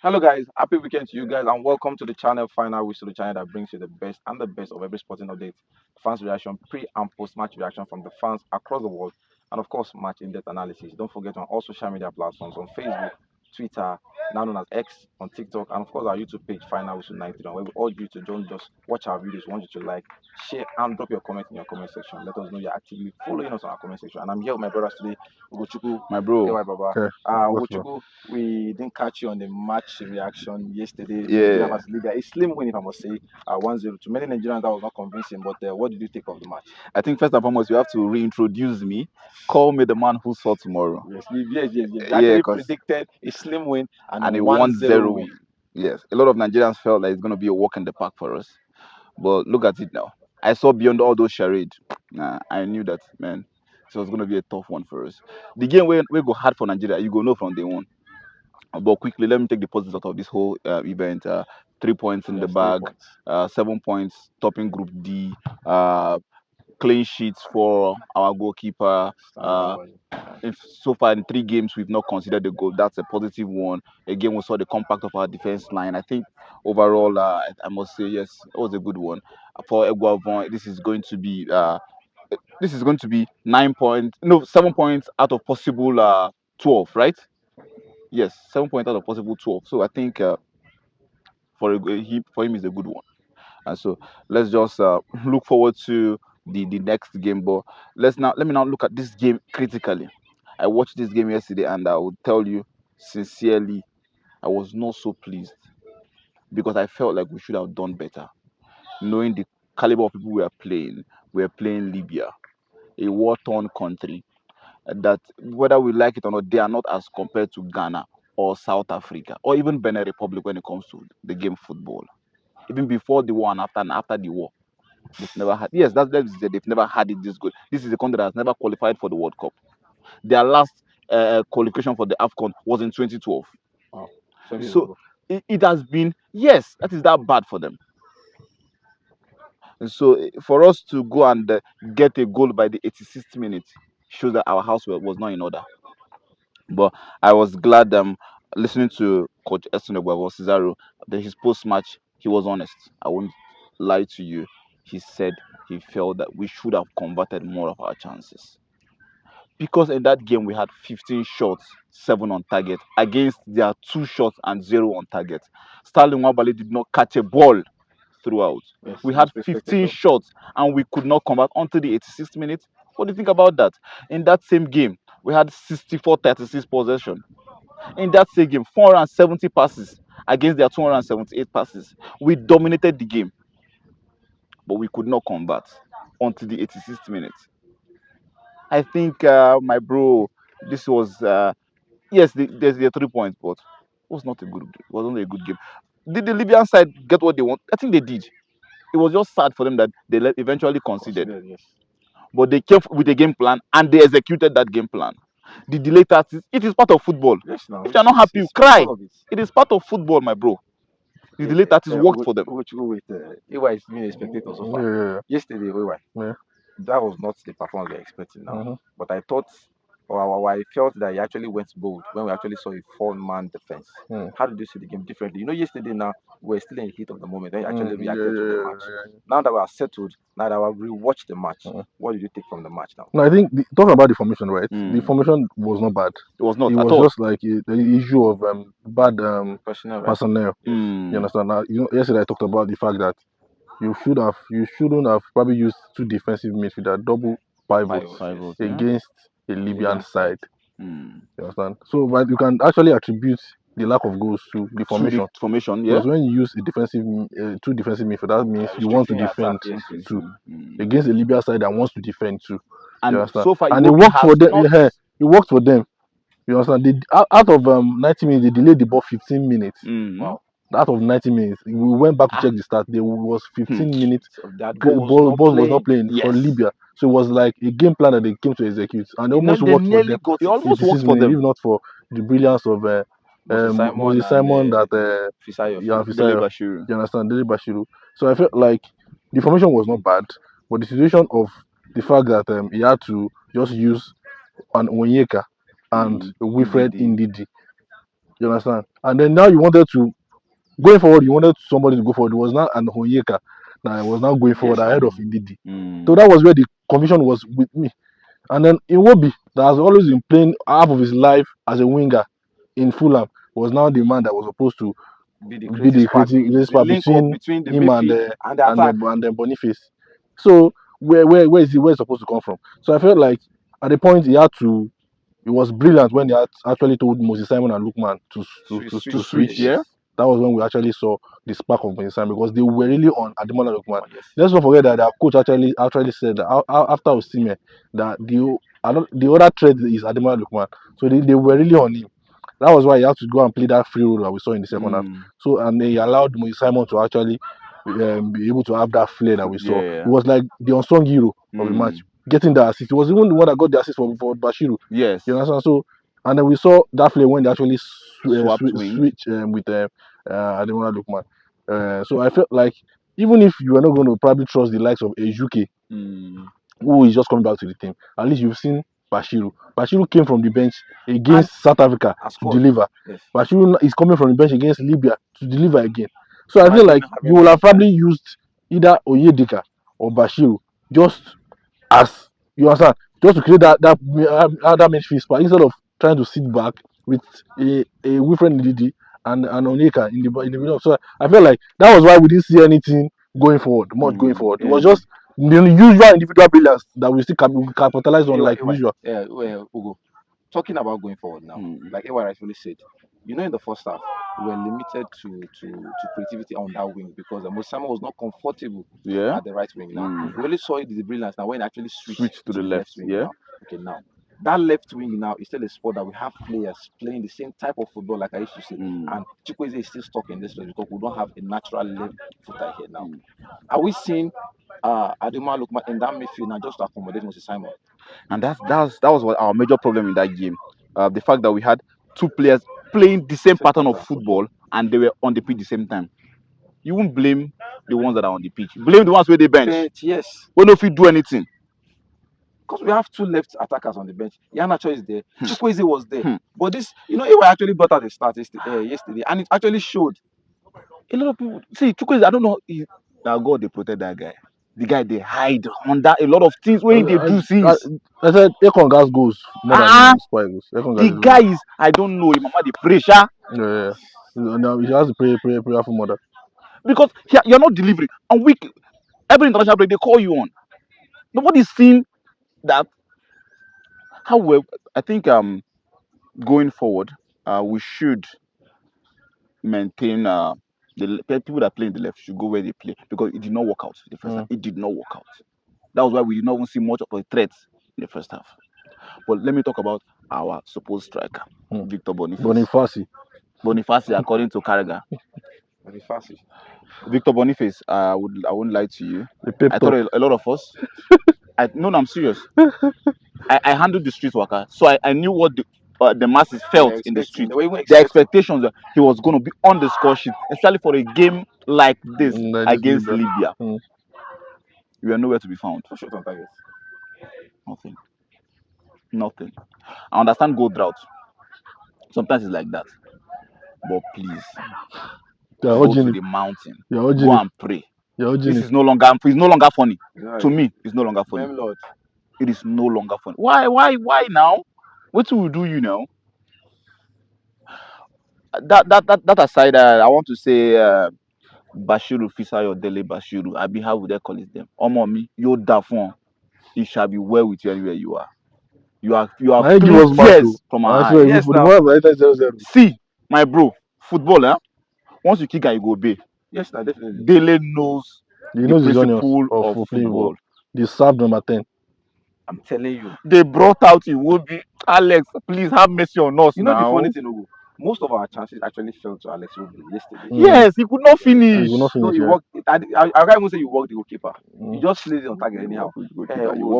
Hello guys, happy weekend to you guys and welcome to the channel Final Whistle, the channel that brings you the best and the best of every sporting update, fans reaction, pre and post match reaction from the fans across the world, and of course match in-depth analysis. Don't forget on all social media platforms on Facebook, Twitter, now known as X, on TikTok, and of course our YouTube page Final Whistle 93, where we urge you to don't just watch our videos, we want you to like, share, and drop your comment in your comment section. Let us know you're actively following us on our comment section. And I'm here with my brothers today, Ugochukwu, My bro. AY Baba. Okay. What's up? Ugochukwu, we didn't catch you on the match reaction yesterday. Nigeria Yeah. versus Libya. A slim win, if I must say, 1-0. To many Nigerians, that was not convincing. But what did you take of the match? I think first and foremost, you have to reintroduce me. Call me the man who saw tomorrow. Yes. You Yeah, actually because predicted a slim win and a and a 1-0 1-0 win. win. Yes. A lot of Nigerians felt like it's gonna be a walk in the park for us. But look at it now. I saw beyond all those charades. I knew that man. It was gonna be a tough one for us. The game we go hard for Nigeria, you go know from day one. But quickly, let me take the positives out of this whole event. 3 points in the Yes, 3 bag, points. 7 points topping Group D. Clean sheets for our goalkeeper. Standard Uh, boy. if so far in 3 games we've not considered a goal, that's a positive one. Again, we saw the compact of our defense line. I think overall, I must say yes, it was a good one for Eguavon. This is going to be 9 points, no, 7 points out of possible 12, right? Yes, 7 points out of possible 12. So I think for him is a good one. And so let's just look forward to the next game. But let me now look at this game critically. I watched this game yesterday, and I would tell you sincerely, I was not so pleased because I felt like we should have done better. Knowing the caliber of people we are playing Libya, a war-torn country. That whether we like it or not, they are not as compared to Ghana or South Africa or even Benin Republic when it comes to the game football. Even before the war and after the war. They've never had. Yes, that's it. They've never had it this good. This is a country that has never qualified for the World Cup. Their last qualification for the AFCON was in 2012. Wow. 20 years So ago. it has been, yes, that is that bad for them. And so for us to go and get a goal by the 86th minute shows that our house was not in order. But I was glad listening to Coach Eston Cesaro, his post match, he was honest. I won't lie to you. He said he felt that we should have converted more of our chances. Because in that game we had 15 shots, 7 on target, against their 2 shots and 0 on target. Sterling Wabale did not catch a ball throughout. Yes, We had most respected 15 though. shots and we could not convert until the 86th minute. What do you think about that? In that same game, we had 64-36 possession. In that same game, 470 passes against their 278 passes. We dominated the game, but we could not convert until the 86th minute. I think, my bro, this was yes, there's the 3 points, but it was not a good. It wasn't a good game. Did the Libyan side get what they want? I think they did. It was just sad for them that they eventually conceded, Considered, yes. but they came with a game plan and they executed that game plan. The delay tactics, it is part of football. Yes, now If you're not happy, you it's cry. all of it. It is part of football, my bro. The delay tactics worked for them. With AY is being a spectator so far. Yeah. Yesterday, AY, Yeah. that was not the performance we were expecting now. Mm-hmm. But I thought, or I felt that he actually went bold when we actually saw a four-man defense. Mm. How did you see the game differently? Yesterday now we were still in the heat of the moment when you actually Yeah, reacted to the match. Now that we are settled, now that we rewatched the match, what did you take from the match now? No, I think talking about the formation, right? The Mm. formation was not bad. It was not It at was all. just like the issue of bad Personnel, right? personnel. Mm. You understand? Now, yesterday I talked about the fact that you shouldn't have probably used 2 defensive midfielder, double pivots Pivots, yeah. against a Libyan side. Mm. You understand? So, but you can actually attribute the lack of goals to the To formation. the formation, yeah. Because when you use a defensive, 2 defensive midfield, that means you want to defend too. Against a Libya side that wants to defend too. You And understand? so far, And it worked for them. not- Yeah, it worked for them. You understand? Out of 90 minutes, they delayed the ball 15 minutes. Mm. Wow. Out of 90 minutes, we went back to check the stat. There was 15 minutes. So that Ball was not playing for Yes. Libya. So it was like a game plan that they came to execute, and they almost worked for them. It almost worked 86 for minutes, them. if not for the brilliance of Moses Simon that Dele Fisayo, Bashiru. you understand, Dele Bashiru. So I felt like the formation was not bad, but the situation of the fact that he had to just use an Onyeka and Wilfred Ndidi, you understand, And then now you wanted to going forward, you wanted somebody to go forward. It was not an Onyeka that was now going forward ahead of Ndidi. So that was where the confusion was with me. And then Iwobi, that has always been playing half of his life as a winger in Fulham, was now the man that was supposed to Be the be the creative spark, creative the spark link up between between the him and midfield and the attack. Boniface. So where is he supposed to come from? So I felt like at the point it was brilliant when they had actually told Moses Simon and Lookman to switch. Yeah. That was when we actually saw the spark of Moses Simon because they were really on Ademola Lookman. Yes. Let's not forget that their coach actually said that after Osimhen that the other threat is Ademola Lookman. So they were really on him. That was why he had to go and play that free role that we saw in the second half. So and then he allowed Moses Simon to actually be able to have that flair that we saw. Yeah. It was like the unsung hero of the match, getting the assist. It was even the one that got the assist for Bashiru. Yes. You understand? So and then we saw that flair when they actually Swapped wings. switch with Ademola Lookman. So I felt like even if you are not going to probably trust the likes of Ejuke, who is just coming back to the team, at least you've seen Bashiru. Bashiru came from the bench against South Africa and to scored. deliver. Yes. Bashiru is coming from the bench against Libya to deliver again. So I Imagine feel like having you will have both probably used either Oyedika or Bashiru just as you understand, just to create that midfield spot instead of trying to sit back with a Wilfred Ndidi and Onyeka in the middle. So I felt like that was why we didn't see anything going forward, much going forward. It was just the usual individual brilliance that we still capitalize on like usual. Yeah, well, Ugo, talking about going forward now, like Ewa rightfully said, you know, in the first half, we were limited to creativity on that wing because Mosama was not comfortable Yeah. at the right wing now. We only saw it the brilliance now when it actually switched to the left left. wing Yeah. now. Okay, now that left wing now is still a spot that we have players playing the same type of football like I used to say. And Chukwueze is still stuck in this place because we don't have a natural left footer here now. Are we seeing Aduma Lukman in that midfield now just to accommodate Moses Simon? And that was what our major problem in that game. The fact that we had two players playing the same pattern of football and they were on the pitch the same time. You won't blame the ones that are on the pitch. Blame the ones where they bench. Yes. When if you do anything. Because we have two left attackers on the bench. Iheanacho is there. Chukwueze was there. But this, you know, Ewa actually brought out the start yesterday, and it actually showed. A lot of people see Chukwueze. I don't know. Now God they protect that guy. The guy they hide under a lot of things when they do things. I said Ekon gas goes more than Spy goes. The guy is I don't know. Mama the pressure. Yeah. Now he has to pray for mother. Because you're not delivering. And every international break they call you on. Nobody's seen that. How well I think going forward, we should maintain the people that play in the left should go where they play because it did not work out the first half. It did not work out. That was why we did not even see much of a threat in the first half. But let me talk about our supposed striker, Victor Boniface. Boniface, according to Carragher. Boniface. Victor Boniface, I wouldn't lie to you. I thought a lot of us. I'm serious. I handled the street worker, so I knew what the masses felt in the street. The expectations that he was going to be on the score sheet, especially for a game like this against Libya. We are nowhere to be found. Nothing. I understand goal drought. Sometimes it's like that. But please, go to the mountain. Go and pray. This is no longer funny. To me, it's no longer funny. It is no longer funny. Why now? What will we do you now? That aside, I want to say Bashiru Fisayo Dele Bashiru. I be how would they call it them? Omo you dafon. It shall be well with you anywhere you are. You are clean tears from our eyes. Yes, now. See, my bro, football, once you kick and you go obey. Yes, now definitely. Dele knows the principle of football. They served number 10. I'm telling you. They brought out Iwobi. Alex, please have mercy on us now. You know the funny thing, Ugo? Most of our chances actually fell to Alex Iwobi yesterday. Yes, he could not finish. No, he worked. I can't even say you worked the goalkeeper. He just plays it on target anyhow.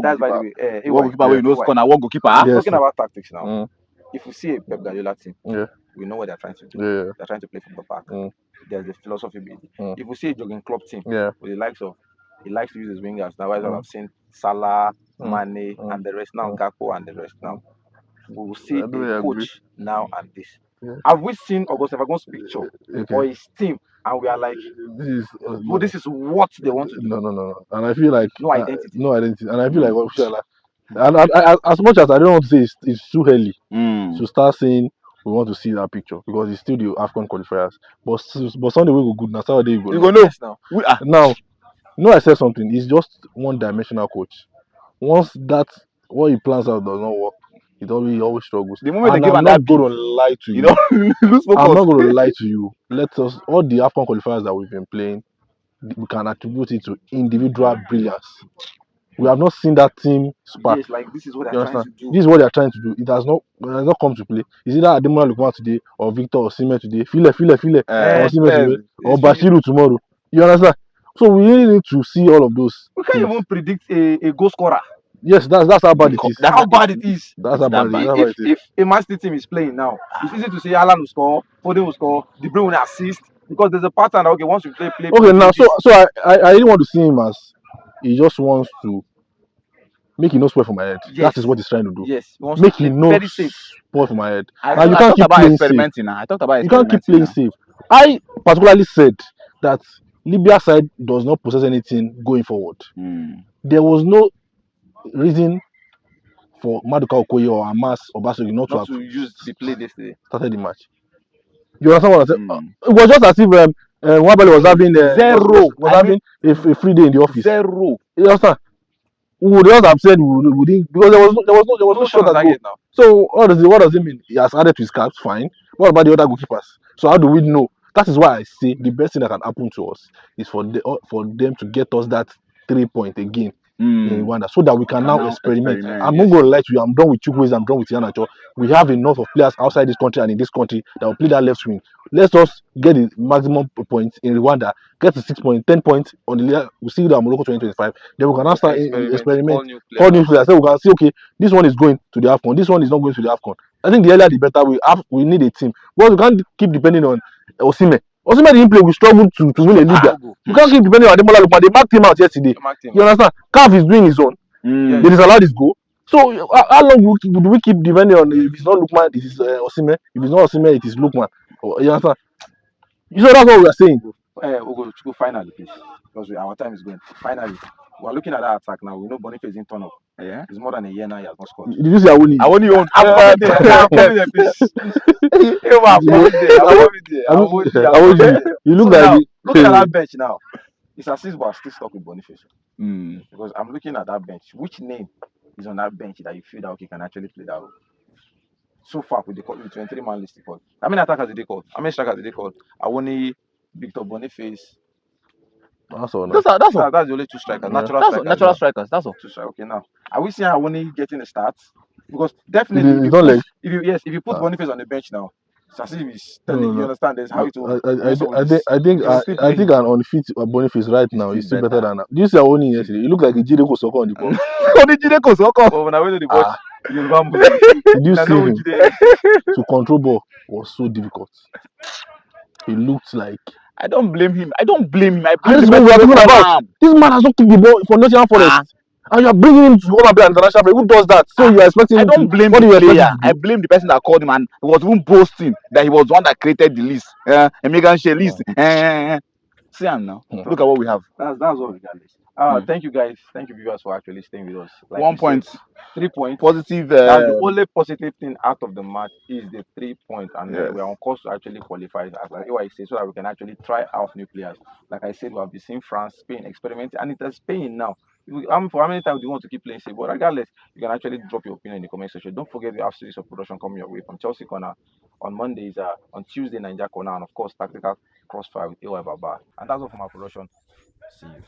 That's by the way. Goalkeeper will know corner. What goalkeeper? Talking about tactics now. If you see a Pep Guardiola team, Yeah. we know what they're trying to do. Yeah. They're trying to play from the back. There's the philosophy behind it. If we see a jogging club team, Yeah. with the likes of, he likes to use his wingers. Now, I've seen Salah, Mane, and the rest. Now, Gakpo and the rest. Now, we will see a coach now and this. Have we seen August Evagon's picture Okay. or his team, and we are like, This is well, no, this is what they want to do? no. And I feel like No identity. no identity. And I feel like official. And as much as I don't want to say it's too early to start saying we want to see that picture because it's still the AFCON qualifiers. But Sunday we go good. Now Saturday we go You know. go know. Yes, now. Now, no, I said something. He's just one-dimensional coach. Once that what he plans out does not work, he always struggles. The moment they And give I'm him not that going beat, to lie to you you. don't lose I'm focus. not going to lie to you. Let us all the AFCON qualifiers that we've been playing, we can attribute it to individual brilliance. We have not seen that team spark. Yes, like this is what You they're trying understand? to do. This is what they are trying to do. It has not come to play. Is either Ademola Lookman today or Victor Osimhen today? File, or Osimhen today or Bashiru tomorrow. You understand? So we really need to see all of those We can't things. even predict a goal scorer. Yes, that's how bad it is. That's How bad it is. That's how bad it is. That's how bad If it is. a Man City team is playing now, it's easy to say Alan will score, Foden will score, De Bruyne will assist because there's a pattern. Okay, once you play, Okay, now do so I really want to see him as he just wants to make it no spoil for my head. Yes. That is what he's trying to do. Yes, he wants Make to play it no very safe. spoil for my head. I Now you I can't talked keep about playing safe. experimenting now. I talked about You can't keep experimenting playing now. safe. I particularly said that Libya side does not possess anything going forward. There was no reason for Maduka Okoye or Hamas or Basogi not to Not have to use the play yesterday. started the match. You understand what I said? Mm. It was just as if Wabali was having Zero. was I having a free day in the office. Zero. You understand? We would just have said we didn't because there was no shot at goal. now. So what does it mean? He has added to his caps, fine. What about the other goalkeepers? So how do we know? That is why I say the best thing that can happen to us is for them to get us that 3 point again in Rwanda, so that we can now experiment. I'm not going to lie to you. I'm done with Chukwueze. I'm done with Iheanacho. We have enough of players outside this country and in this country that will play that left wing. Let's just get the maximum points in Rwanda. Get to 6 points, 10 points on the layer. We see that Morocco 2025. Then we can now start experiment. Call new players. So we can see, okay, this one is going to the AFCON. This one is not going to the AFCON. I think the earlier the better. We need a team. But we can't keep depending on Osimhen. Osimhen didn't play. We struggled to win a Libya. You can't keep depending on Ademola Lookman. They marked him out yesterday. You understand? CAF is doing his own. They disallowed his goal. So how long do we keep depending on if it's not Lookman, it is Osimhen. If it's not Osimhen, it is Lookman. You understand? So that's what we are saying. We'll go finally, please, because our time is going. Finally, we're looking at that attack now. We know Boniface didn't turn up. Yeah. It's more than a year now he has not scored. Did you see Awoni? I only own. I'm coming there, please. You look So like now, looking at that bench now, it's as if we're still stuck with Boniface. Because I'm looking at that bench. Which name is on that bench that you feel that okay can actually play that role? So far with the 23-man list, called. How many attackers did they call? How many strikers did they call? Awoni, Victor Boniface. That's all. That's all. That's the only two strikers. Yeah. Natural strikers. That's all. Two strikers. Okay, now are we seeing Awoni getting a start? Because definitely, if you put Boniface on the bench now, it's as if he's telling you understand. There's how it will. I think an unfit Boniface right now is still better than. Do you see Awoni yesterday? He looked like a Jide Kosoko on the ball. Oh, when I went to the watch, Did you see him? To control ball was so difficult. He looked like. I don't blame him. I blame This is what we are talking about. This man has not kicked the ball for Nottingham Forest. And you are bringing him to go and play international play. Who does that? So you are expecting him to. I don't blame the player. I blame the person that called him and he was even boasting that he was the one that created the list. Megan Shea list. See him now. Look at what we have. That's all regardless. Thank you guys. Thank you viewers for actually staying with us. Like 1 point. 3 points. Positive. That's the only positive thing out of the match is the 3 points, and we are on course to actually qualify. As like I say, so that we can actually try out new players. Like I said, we have been seeing France, Spain experimenting, and it is Spain now. For how many times do you want to keep playing safe? But regardless, you can actually drop your opinion in the comment section. Don't forget we have series of production coming your way from Chelsea Corner on Mondays, on Tuesday Nigeria Corner, and of course Tactical Crossfire with AY Baba. And that's all from our production. See you.